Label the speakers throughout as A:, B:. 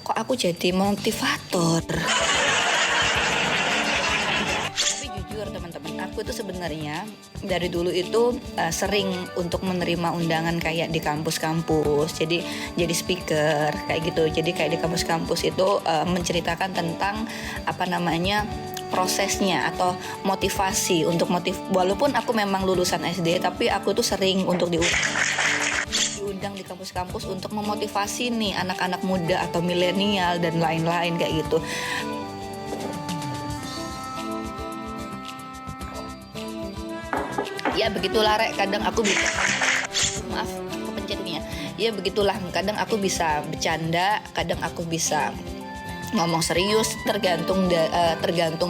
A: kok aku jadi motivator. Tapi jujur teman-teman, aku itu sebenarnya dari dulu itu sering untuk menerima undangan kayak di kampus-kampus. Jadi speaker kayak gitu. Jadi kayak di kampus-kampus itu menceritakan tentang prosesnya atau motivasi untuk walaupun aku memang lulusan SD, tapi aku tuh sering untuk diundang di kampus-kampus untuk memotivasi nih anak-anak muda atau milenial dan lain-lain kayak gitu. Ya begitulah Rek, kadang aku bisa kepencetnya. Ya begitulah, kadang aku bisa bercanda, kadang aku bisa ngomong serius, tergantung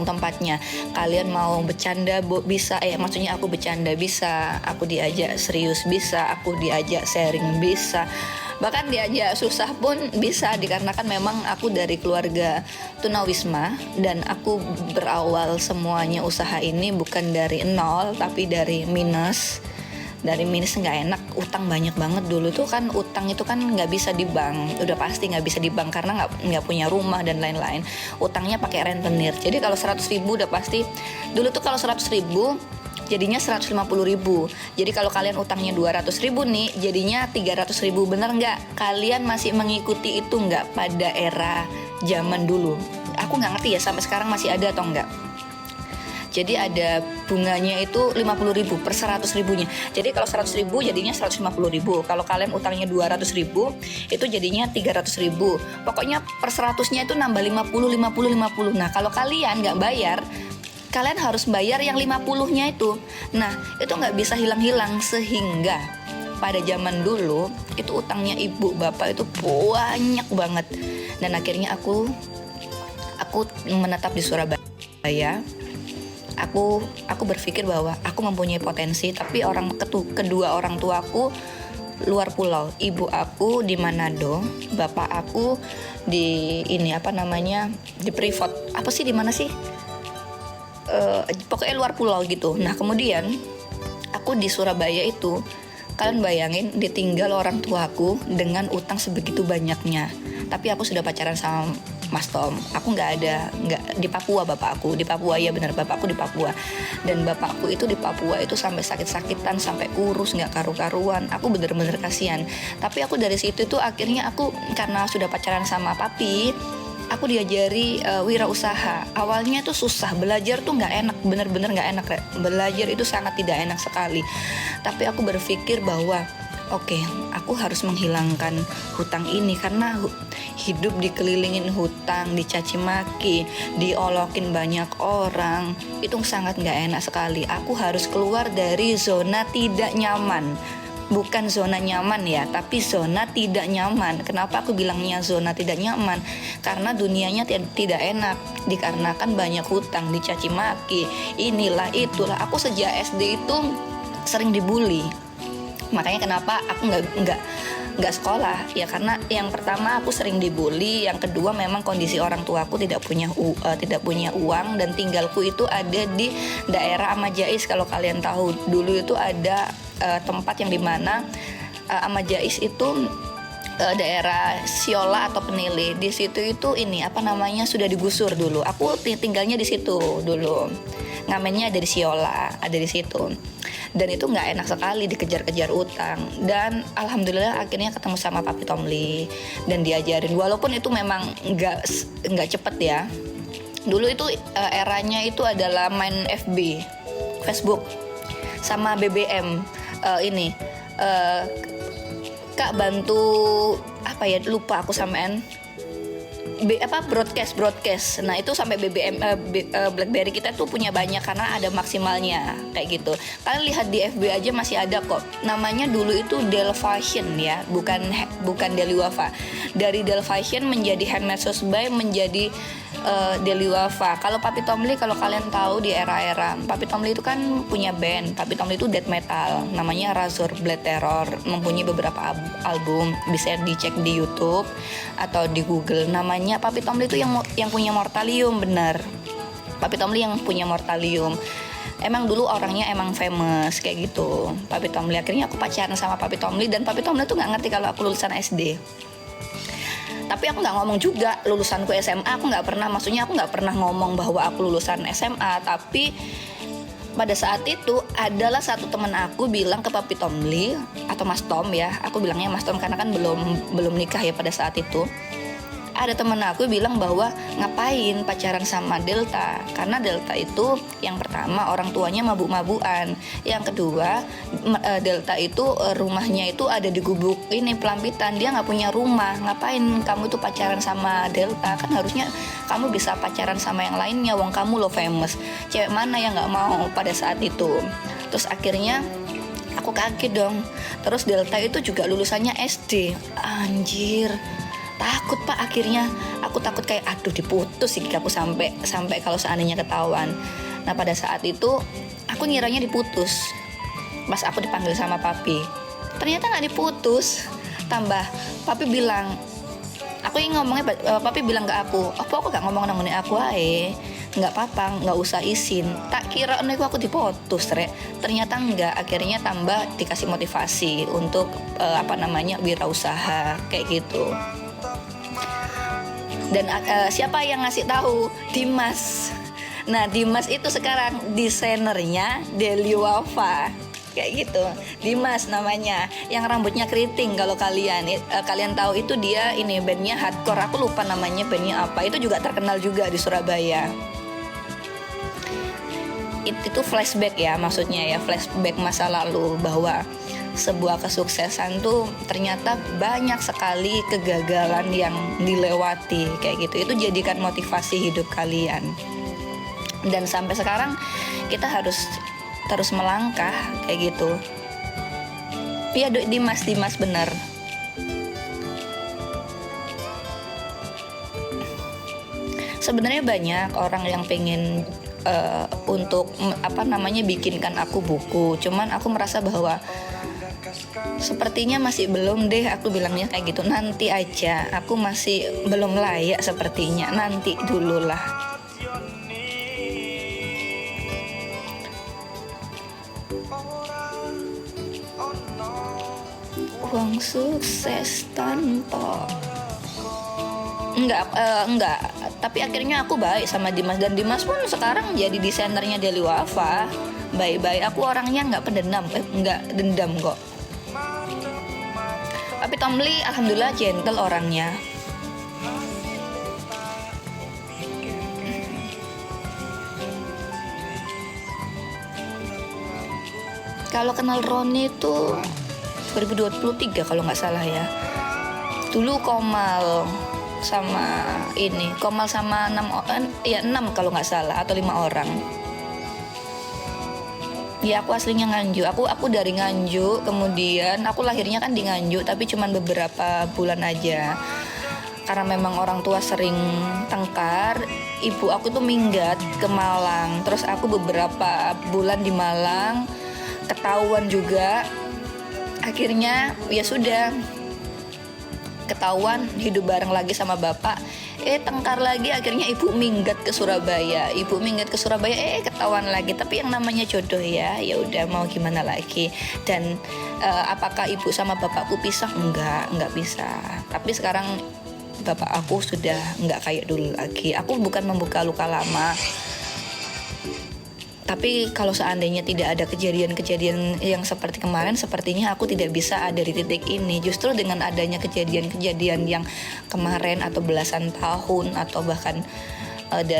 A: tempatnya. Kalian mau bercanda bisa, maksudnya aku bercanda bisa, aku diajak serius bisa, aku diajak sharing bisa, bahkan diajak susah pun bisa, dikarenakan memang aku dari keluarga tunawisma dan aku berawal semuanya usaha ini bukan dari nol tapi dari minus. Nggak enak, utang banyak banget. Dulu tuh kan utang itu kan nggak bisa di bank, udah pasti nggak bisa di bank karena nggak punya rumah dan lain-lain. Utangnya pakai rentenir. Jadi kalau 100.000 udah pasti, dulu tuh kalau 100.000 jadinya 150.000. Jadi kalau kalian utangnya 200.000 nih, jadinya 300.000. Bener nggak? Kalian masih mengikuti itu nggak pada era zaman dulu? Aku nggak ngerti ya sampai sekarang masih ada atau nggak. Jadi ada bunganya itu 50.000 per 100.000-nya. Jadi kalau 100.000 jadinya 150.000. Kalau kalian utangnya 200.000 itu jadinya 300.000. Pokoknya per 100-nya itu nambah 50. Nah kalau kalian nggak bayar, kalian harus bayar yang 50-nya itu. Nah itu nggak bisa hilang-hilang, sehingga pada zaman dulu itu utangnya ibu bapak itu banyak banget. Dan akhirnya aku menetap di Surabaya. Aku berpikir bahwa aku mempunyai potensi, tapi kedua orang tuaku luar pulau. Ibu aku di Manado, bapak aku di di Privat. Apa sih, di mana sih? Pokoknya luar pulau gitu. Nah kemudian aku di Surabaya itu, kalian bayangin ditinggal orang tuaku dengan utang sebegitu banyaknya. Tapi aku sudah pacaran sama Mas Tom. Aku nggak di Papua, bapak aku di Papua, ya benar, bapakku di Papua. Dan bapakku itu di Papua itu sampai sakit-sakitan, sampai kurus, nggak karu-karuan. Aku bener-bener kasihan. Tapi aku dari situ tuh akhirnya aku, karena sudah pacaran sama papi, aku diajari wirausaha. Awalnya tuh susah, belajar tuh nggak enak, bener-bener nggak enak. Belajar itu sangat tidak enak sekali. Tapi aku berpikir bahwa oke, aku harus menghilangkan hutang ini, karena hidup dikelilingin hutang, dicaci maki, diolokin banyak orang, itu sangat gak enak sekali. Aku harus keluar dari zona tidak nyaman. Bukan zona nyaman ya, tapi zona tidak nyaman. Kenapa aku bilangnya zona tidak nyaman? Karena dunianya tidak enak, dikarenakan banyak hutang, dicaci maki, inilah itulah. Aku sejak SD itu sering dibully. Makanya kenapa aku nggak sekolah ya, karena yang pertama aku sering dibully, yang kedua memang kondisi orang tuaku tidak punya uang, dan tinggalku itu ada di daerah Amajais. Kalau kalian tahu, dulu itu ada tempat yang dimana Amajais itu daerah Siola atau Penile. Di situ itu sudah digusur dulu. Aku tinggalnya di situ dulu. Ngamennya ada di Siola, ada di situ. Dan itu nggak enak sekali, dikejar-kejar utang. Dan alhamdulillah akhirnya ketemu sama Papi Tomli dan diajarin, walaupun itu memang nggak cepet ya. Dulu itu eranya itu adalah main Facebook sama BBM. Kak bantu lupa aku sampean broadcast. Nah itu sampai BlackBerry kita tuh punya banyak karena ada maksimalnya kayak gitu. Kalian lihat di FB aja masih ada kok. Namanya dulu itu Del Fashion ya, bukan Deliwafa. Dari Del Fashion menjadi Handmade by menjadi Deliwafa. Kalau Papi Tomli, kalau kalian tahu di era-era Papi Tomli itu kan punya band. Papi Tomli itu death metal, namanya Razor Blade Terror, mempunyai beberapa album, bisa dicek di YouTube atau di Google. Namanya Papi Tomli itu yang punya Mortalium, benar. Papi Tomli yang punya Mortalium. Emang dulu orangnya emang famous kayak gitu. Papi Tomli, akhirnya aku pacaran sama Papi Tomli, dan Papi Tomli tuh nggak ngerti kalau aku lulusan SD. Tapi aku nggak ngomong juga lulusanku SMA, aku nggak pernah, maksudnya aku nggak pernah ngomong bahwa aku lulusan SMA. Tapi pada saat itu adalah satu teman aku bilang ke Papi Tomli atau Mas Tom ya, aku bilangnya Mas Tom karena kan belum nikah ya pada saat itu. Ada temen aku bilang bahwa ngapain pacaran sama Delta, karena Delta itu yang pertama orang tuanya mabuk-mabukan, yang kedua Delta itu rumahnya itu ada di gubuk ini Pelampitan, dia nggak punya rumah. Ngapain kamu tuh pacaran sama Delta, kan harusnya kamu bisa pacaran sama yang lainnya, wong kamu lo famous. Cewek mana yang nggak mau pada saat itu? Terus akhirnya aku kaget dong. Terus Delta itu juga lulusannya SD. Anjir, takut Pak. Akhirnya aku takut kayak aduh diputus sih aku sampai kalau seandainya ketahuan. Nah pada saat itu aku ngiranya diputus. Pas aku dipanggil sama Papi, ternyata nggak diputus. Tambah Papi bilang, aku yang ngomongnya Papi bilang ke aku, apa aku gak ngomong namanya aku ae, nggak apa-apa, nggak usah izin. Tak kira aku diputus rek, ternyata enggak. Akhirnya tambah dikasih motivasi untuk wirausaha kayak gitu. Dan siapa yang ngasih tahu? Dimas. Nah Dimas itu sekarang desainernya Deli Wafa kayak gitu. Dimas namanya, yang rambutnya keriting. Kalau kalian tahu itu dia ini bandnya hardcore, aku lupa namanya bandnya apa. Itu juga terkenal juga di Surabaya. Itu flashback ya, maksudnya ya flashback masa lalu, bahwa sebuah kesuksesan tuh ternyata banyak sekali kegagalan yang dilewati kayak gitu. Itu jadikan motivasi hidup kalian. Dan sampai sekarang kita harus terus melangkah kayak gitu. Iya Dimas bener. Sebenarnya banyak orang yang pengen untuk bikinkan aku buku. Cuman aku merasa bahwa sepertinya masih belum deh, aku bilangnya kayak gitu. Nanti aja, aku masih belum layak sepertinya, nanti dulu lah. Uang sukses tanpa enggak, tapi akhirnya aku baik sama Dimas, dan Dimas pun sekarang jadi desainernya Deli Wafa. Baik-baik, aku orangnya enggak dendam kok. Tapi Tomli alhamdulillah gentle orangnya. Kalau kenal Roni itu 2023 kalau nggak salah ya. Dulu Komal sama 6 kalau nggak salah, atau 5 orang. Ya aku aslinya Nganjuk, aku dari Nganjuk, kemudian aku lahirnya kan di Nganjuk, tapi cuman beberapa bulan aja. Karena memang orang tua sering tengkar, ibu aku tuh minggat ke Malang. Terus aku beberapa bulan di Malang, ketahuan juga. Akhirnya ya sudah, ketahuan hidup bareng lagi sama bapak. Tengkar lagi, akhirnya ibu minggat ke Surabaya. Ketahuan lagi. Tapi yang namanya jodoh ya udah, mau gimana lagi. Dan apakah ibu sama bapakku pisah? Enggak bisa. Tapi sekarang bapak aku sudah enggak kayak dulu lagi. Aku bukan membuka luka lama, tapi kalau seandainya tidak ada kejadian-kejadian yang seperti kemarin, sepertinya aku tidak bisa ada di titik ini. Justru dengan adanya kejadian-kejadian yang kemarin, atau belasan tahun, atau bahkan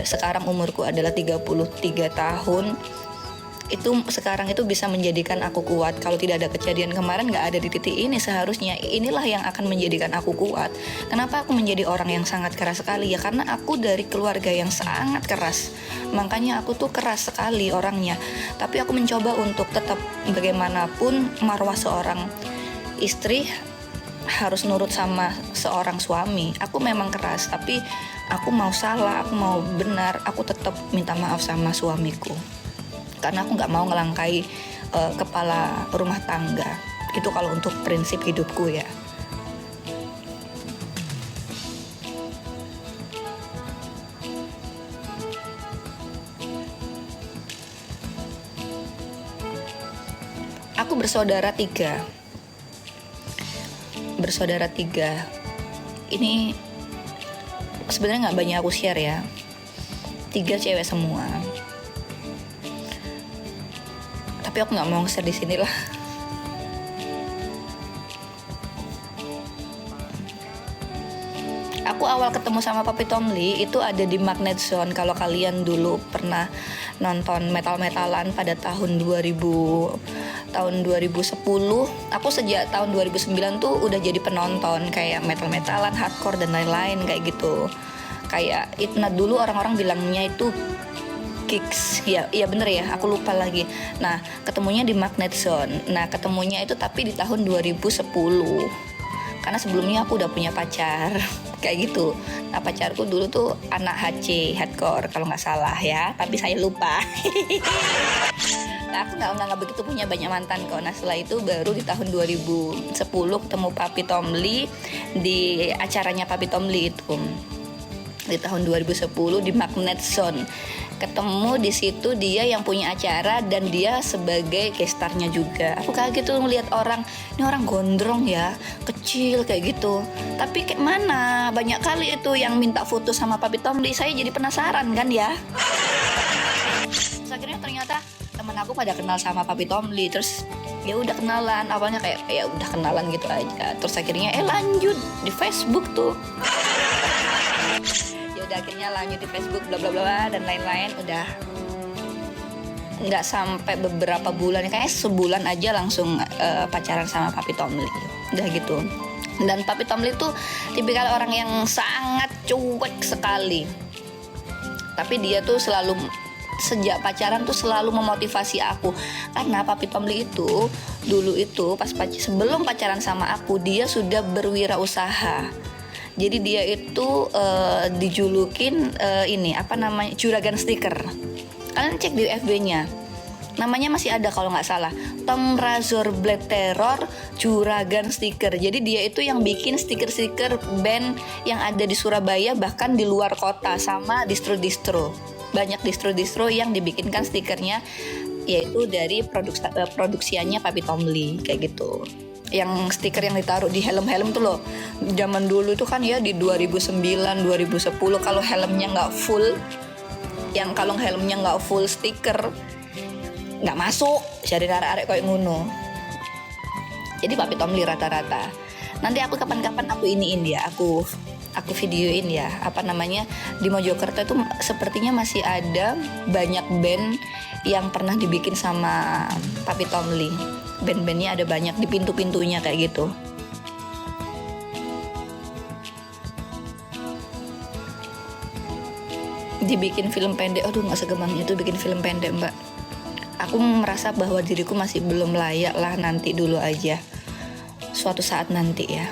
A: sekarang umurku adalah 33 tahun, itu sekarang itu bisa menjadikan aku kuat. Kalau tidak ada kejadian kemarin, gak ada di titik ini seharusnya. Inilah yang akan menjadikan aku kuat. Kenapa aku menjadi orang yang sangat keras sekali? Ya karena aku dari keluarga yang sangat keras. Makanya aku tuh keras sekali orangnya. Tapi aku mencoba untuk tetap, bagaimanapun marwah seorang istri harus nurut sama seorang suami. Aku memang keras, tapi aku mau salah, aku mau benar, aku tetap minta maaf sama suamiku. Karena aku gak mau ngelangkai kepala rumah tangga. Itu kalau untuk prinsip hidupku ya. Aku bersaudara tiga. Ini sebenarnya nggak banyak aku share ya. 3 cewek semua. Tapi aku nggak mau share di sini lah. Aku awal ketemu sama Papi Tomli itu ada di Magnet Zone. Kalau kalian dulu pernah nonton metal-metalan pada tahun 2010, aku sejak tahun 2009 tuh udah jadi penonton kayak metal-metalan, hardcore dan lain-lain kayak gitu. Kayak Itna dulu orang-orang bilangnya itu Kicks, ya bener ya, aku lupa lagi. Nah, ketemunya di Magnet Zone. Nah, ketemunya itu tapi di tahun 2010. Karena sebelumnya aku udah punya pacar, kayak gitu. Nah, pacarku dulu tuh anak HC, hardcore kalau nggak salah ya, tapi saya lupa. Nah, aku nggak begitu punya banyak mantan kok. Nah, setelah itu baru di tahun 2010 ketemu Papi Tomli di acaranya Papi Tomli itu. Di tahun 2010 di Magnet Zone. Ketemu di situ dia yang punya acara dan dia sebagai gestarnya juga. Aku kaget tuh ngeliat orang, ini orang gondrong ya, kecil kayak gitu. Tapi kayak mana? Banyak kali itu yang minta foto sama Papi Tomli. Saya jadi penasaran kan ya. Terus akhirnya ternyata temen aku pada kenal sama Papi Tomli. Terus ya udah kenalan, awalnya kayak ya udah kenalan gitu aja. Terus akhirnya lanjut di Facebook tuh. Udah akhirnya lanjut di Facebook bla bla bla dan lain-lain. Udah nggak sampai beberapa bulan, kayak sebulan aja langsung pacaran sama Papi Tomli. Udah gitu. Dan Papi Tomli tuh tipikal orang yang sangat cuek sekali. Tapi dia tuh selalu sejak pacaran tuh selalu memotivasi aku. Karena Papi Tomli itu dulu itu pas sebelum pacaran sama aku dia sudah berwirausaha. Jadi dia itu dijulukin ini apa namanya, juragan stiker. Kalian cek di FB-nya. Namanya masih ada kalau nggak salah. Tom Razor Blade Terror Juragan Stiker. Jadi dia itu yang bikin stiker-stiker band yang ada di Surabaya bahkan di luar kota sama distro-distro. Banyak distro-distro yang dibikinkan stikernya yaitu dari produksiannya Papi Tomli kayak gitu. Yang stiker yang ditaruh di helm-helm tuh loh. Zaman dulu tuh kan ya di 2009, 2010 kalau helmnya nggak full, kalau helmnya nggak full stiker nggak masuk. Jadi arek-arek kayak ngono. Jadi Papi Tomli rata-rata. Nanti aku kapan-kapan aku iniin ya, aku videoin ya, apa namanya, di Mojokerto itu sepertinya masih ada banyak band yang pernah dibikin sama Papi Tomli. Band-bandnya ada banyak di pintu-pintunya kayak gitu. Dibikin film pendek, aduh nggak segampang itu bikin film pendek mbak. Aku merasa bahwa diriku masih belum layak lah, nanti dulu aja. Suatu saat nanti ya.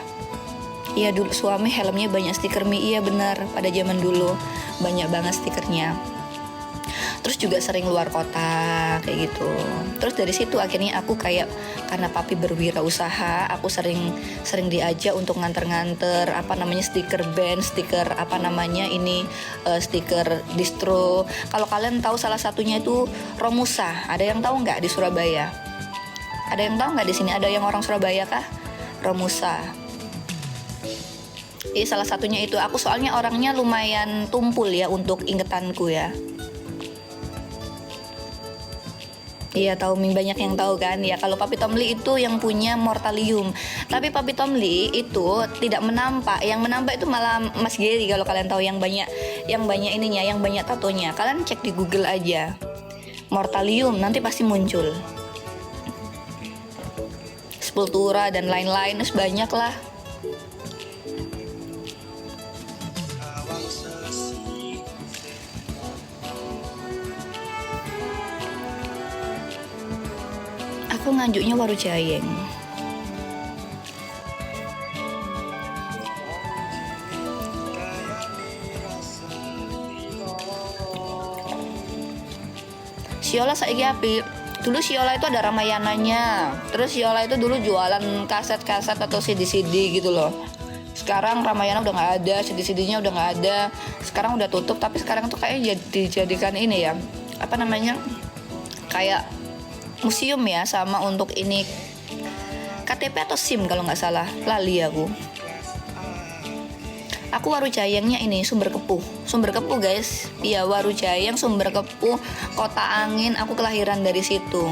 A: Iya dulu suami helmnya banyak stiker mie, iya benar, pada zaman dulu banyak banget stikernya. Terus juga sering luar kota kayak gitu. Terus dari situ akhirnya aku kayak, karena Papi berwirausaha, aku sering diajak untuk nganter-nganter apa namanya stiker band, stiker apa namanya ini stiker distro. Kalau kalian tahu salah satunya itu Romusa. Ada yang tahu nggak di Surabaya? Ada yang tahu nggak di sini? Ada yang orang Surabaya kah? Romusa. Salah satunya itu. Aku soalnya orangnya lumayan tumpul ya untuk ingetanku ya. Iya tahu, banyak yang tahu kan ya. Kalau Papi Tomli itu yang punya Mortalium. Tapi Papi Tomli itu tidak menampak. Yang menampak itu malah Mas Gary, kalau kalian tahu, yang banyak ininya, yang banyak tatonya. Kalian cek di Google aja Mortalium, nanti pasti muncul. Sepultura dan lain-lain, banyak lah. Aku nganjuknya Warujayeng. Siola saiki api. Dulu Siola itu ada Ramayananya. Terus Siola itu dulu jualan kaset-kaset atau CD-CD gitu loh. Sekarang Ramayana udah nggak ada, CD-CD-nya udah nggak ada. Sekarang udah tutup, tapi sekarang tuh kayaknya dijadikan ini ya, apa namanya, kayak museum ya, sama untuk ini KTP atau SIM kalau nggak salah, lali aku. Aku Warujayangnya ini Sumber Kepuh. Sumber Kepuh guys. Iya, Warujayang Sumber Kepuh, Kota Angin. Aku kelahiran dari situ.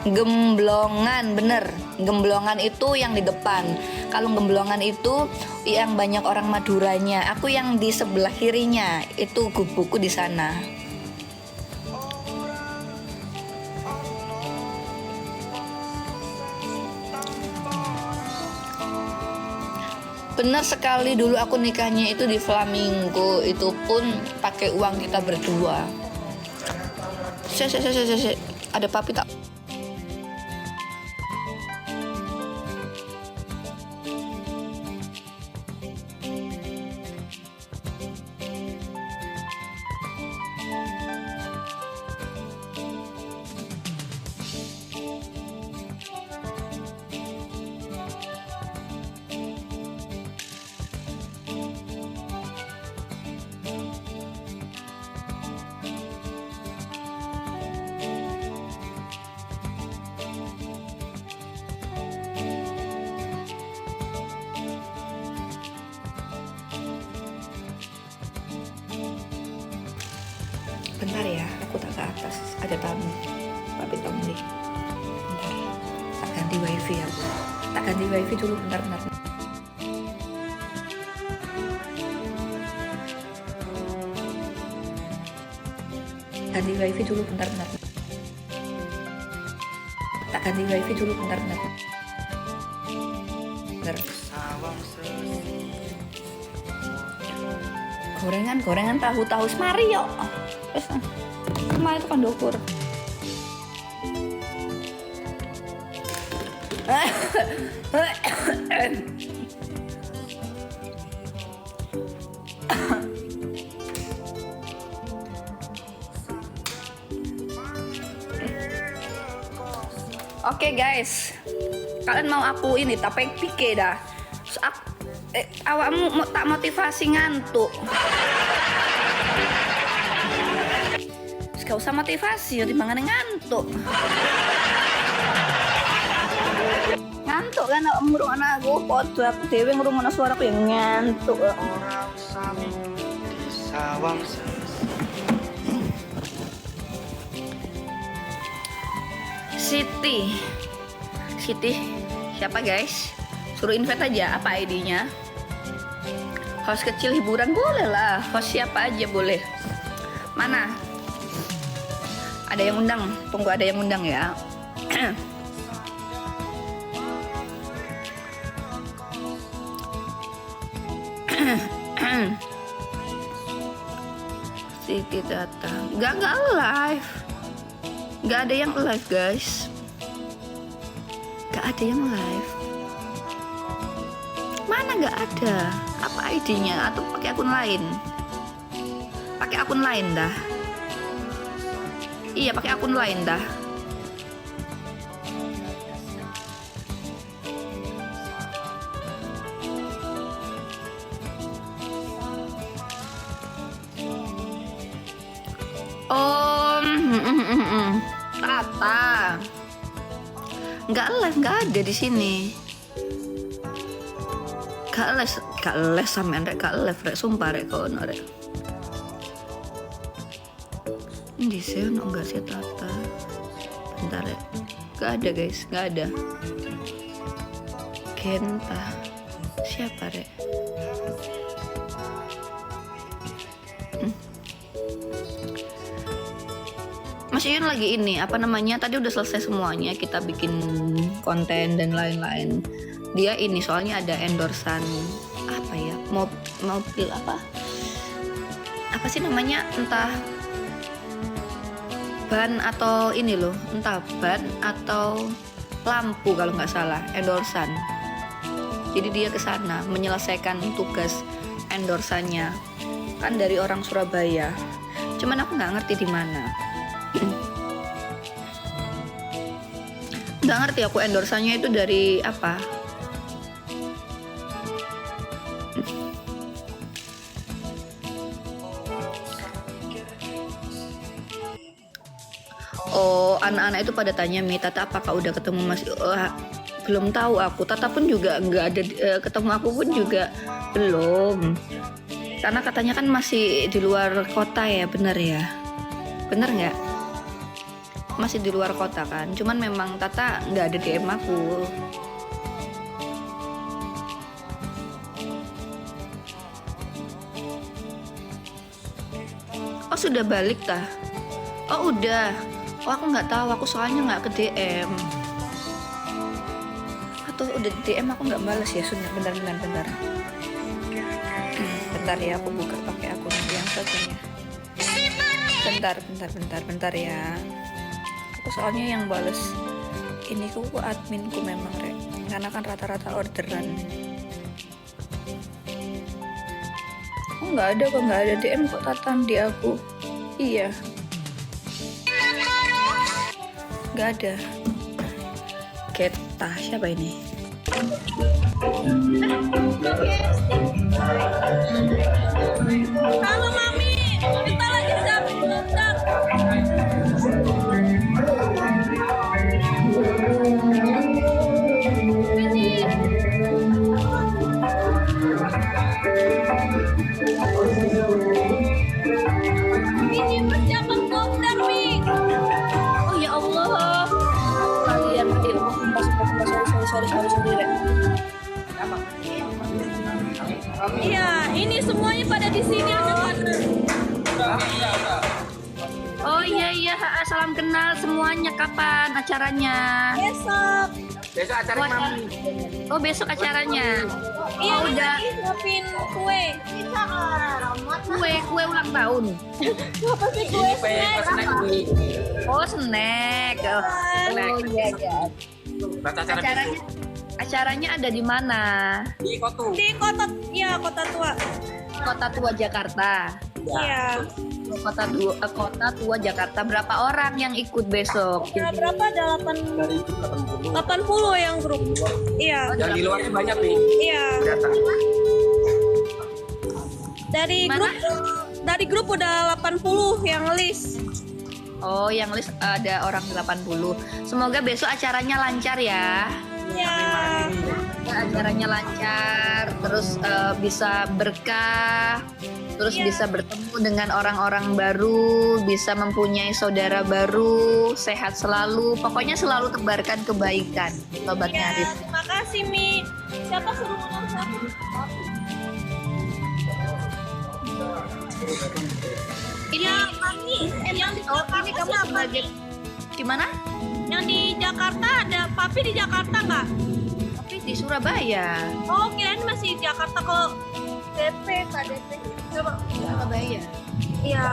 A: Gemblongan, bener. Gemblongan itu yang di depan. Kalau Gemblongan itu yang banyak orang Maduranya. Aku yang di sebelah kirinya. Itu gubukku di sana. Benar sekali, dulu aku nikahnya itu di Flamingo. Itu pun pakai uang kita berdua. Ada papi tak? Bentar ya, aku tak ke atas. Ada tamu. Papi Tomli. Bentar. Tak ganti wifi ya. Tak ganti wifi dulu, bentar. Ganti wifi dulu, bentar. Tak ganti wifi dulu, bentar. Gorengan tahu semari yo. Semari itu kan dokur. Oke guys, kalian mau aku ini tapek pike dah. Awakmu mau tak motivasi ngantuk. Gak usah motivasi ya, timbangan ngantuk. Ngantuk kan ngurungan aku, podo aku dewe ngurungan suaraku yang ngantuk.
B: Orang sami di sawang
A: Siti siapa guys? Suruh invite aja, apa ID-nya? Host kecil hiburan boleh lah, host siapa aja boleh. Mana? Ada yang undang, tunggu ada yang undang ya. Siti datang, nggak live, nggak ada yang live guys, nggak ada yang live. Mana nggak ada? Apa ID-nya? Atau pakai akun lain? Pakai akun lain dah. Iya, pakai akun lain dah. Tata. Nggak live, nggak ada di sini. Gak les sampean rek, gak live rek, sumpah rek kono rek. Ini sih enggak sih Tata. Bentar rek. Gak ada guys, gak ada. Genta. Siapa rek? Mas Yun lagi ini, apa namanya? Tadi udah selesai semuanya, kita bikin konten dan lain-lain. Dia ini soalnya ada endorsan apa ya, mobil apa sih namanya, entah ban atau ini loh, entah ban atau lampu kalau nggak salah, endorsan. Jadi dia ke sana menyelesaikan tugas endorsannya, kan dari orang Surabaya. Cuman aku nggak ngerti di mana. Nggak ngerti aku endorsannya itu dari apa. Oh, anak-anak itu pada tanya, Mi, Tata apakah udah ketemu Mas? belum tahu aku. Tata pun juga nggak ada ketemu aku pun juga belum. Karena katanya kan masih di luar kota ya, bener ya? Bener nggak? Masih di luar kota kan? Cuman memang Tata nggak ada DM aku. Oh sudah balik tah? Oh udah. Oh aku nggak tahu. Aku soalnya nggak ke DM. Atau udah di DM aku nggak balas ya? Sudah bentar. Bentar ya, aku buka pakai akun yang satunya. Bentar ya. Aku soalnya yang bales ini ku adminku memang rek. Karena kan rata-rata orderan. Oh nggak ada DM kok Tatan di aku. Iya. Nggak ada. Keta siapa ini?
C: Halo Mami, kita lagi di dapur belum. Ini persiapan kopdar, Mi.
A: Oh ya Allah. Kalian sorry Rek.
C: Iya, ini semuanya pada di sini anak-anak.
A: Oh iya, salam kenal semuanya. Kapan acaranya?
C: Besok.
B: Besok acara Mami.
A: Oh besok acaranya.
C: Iya,
A: Oh, udah.
C: siapin kue.
A: Kue ulang tahun.
C: Apa sih kue snack?
A: Oh snack. Oh iya. Acaranya ada di mana?
B: Di Kotu.
C: Di kota tua.
A: Kota Tua Jakarta.
C: Iya.
A: Kota Tua Jakarta. Berapa orang yang ikut besok?
C: Ya, berapa ada 80 yang grup. Iya.
B: Yang di luarnya banyak nih.
C: Iya.
B: Datang.
A: Mana?
C: Dari grup udah 80 yang list.
A: Oh, yang list ada orang 80. Semoga besok acaranya lancar ya.
C: Iya.
A: Acaranya lancar, terus bisa berkah, terus
C: Iya.
A: bisa bertemu dengan orang-orang baru, bisa mempunyai saudara baru, sehat selalu, pokoknya selalu tebarkan kebaikan, Sobat
C: Iya,
A: Nyaris.
C: terima kasih Mi. Siapa suruh ulang tahun?
A: Ini
C: Ya, Mami. Yang di
A: oh,
C: Jakarta
A: ini kamu
C: siapa?
A: sebagai gimana?
C: Yang di Jakarta ada Papi di Jakarta nggak?
A: Tapi di Surabaya.
C: Oh, kirain masih di Jakarta kok. DP, KDP. Coba.
A: Surabaya.
C: Iya.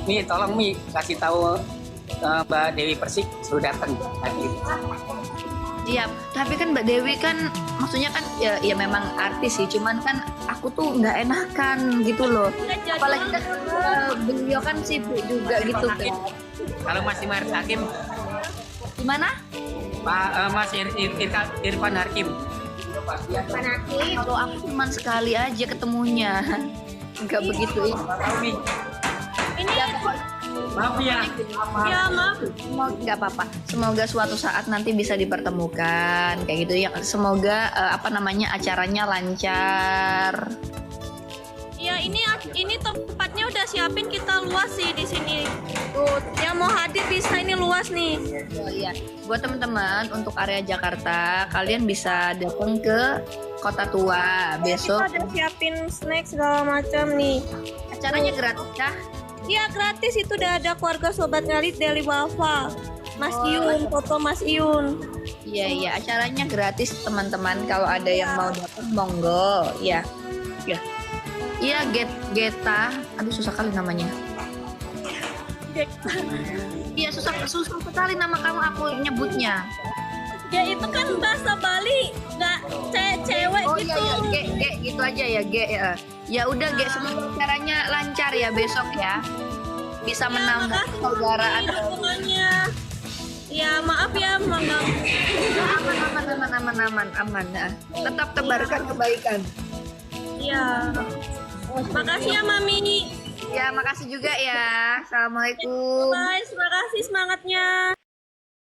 B: Mi, tolong Mi kasih tahu Mbak Dewi Persik sudah datang tadi.
A: Iya, tapi kan Mbak Dewi kan maksudnya kan ya memang artis sih, cuman kan aku tuh nggak enakan gitu loh. Apalagi kan beliau kan sibuk juga gitu kan.
B: Kalau masih Maris Hakim,
A: Gimana?
B: Mas Irfan Hakim.
A: Kalau aku cuman sekali aja ketemunya, nggak begitu.
B: Tahu Mi.
C: Ini
A: Ya, pokoknya
B: Maaf ya.
C: ya maaf.
A: nggak apa-apa. Semoga suatu saat nanti bisa dipertemukan kayak gitu ya. Semoga acaranya lancar.
C: Ya ini tempatnya udah siapin, kita luas sih di sini. Tuh, yang mau hadir bisa, ini luas nih.
A: Oh iya, buat teman-teman untuk area Jakarta, kalian bisa datang ke Kota Tua besok.
C: Kita udah siapin snack segala macam nih.
A: Acaranya gratis ya.
C: Iya gratis, itu udah ada keluarga Sobat Ngarit Deli Wafa. Mas Iyun, foto Mas Iyun.
A: Iya, acaranya gratis teman-teman. Kalau ada yang mau datang, monggo. Ya. Iya, Geta. Aduh, susah kali namanya. Iya, susah sekali nama kamu aku nyebutnya.
C: Ya itu kan bahasa Bali, nggak cewek
A: Oh
C: gitu.
A: iya, G gitu aja ya, G ya. Ya udah, G, semoga acaranya lancar ya besok ya. Bisa menambah
C: makasih,
A: persaudaraan.
C: Hubungannya. Ya maaf ya,
A: Aman. Nah. Tetap tebarkan kebaikan.
C: Iya. Makasih ya Mami.
A: Ya, makasih juga ya. Assalamualaikum.
C: Bye, terima kasih semangatnya.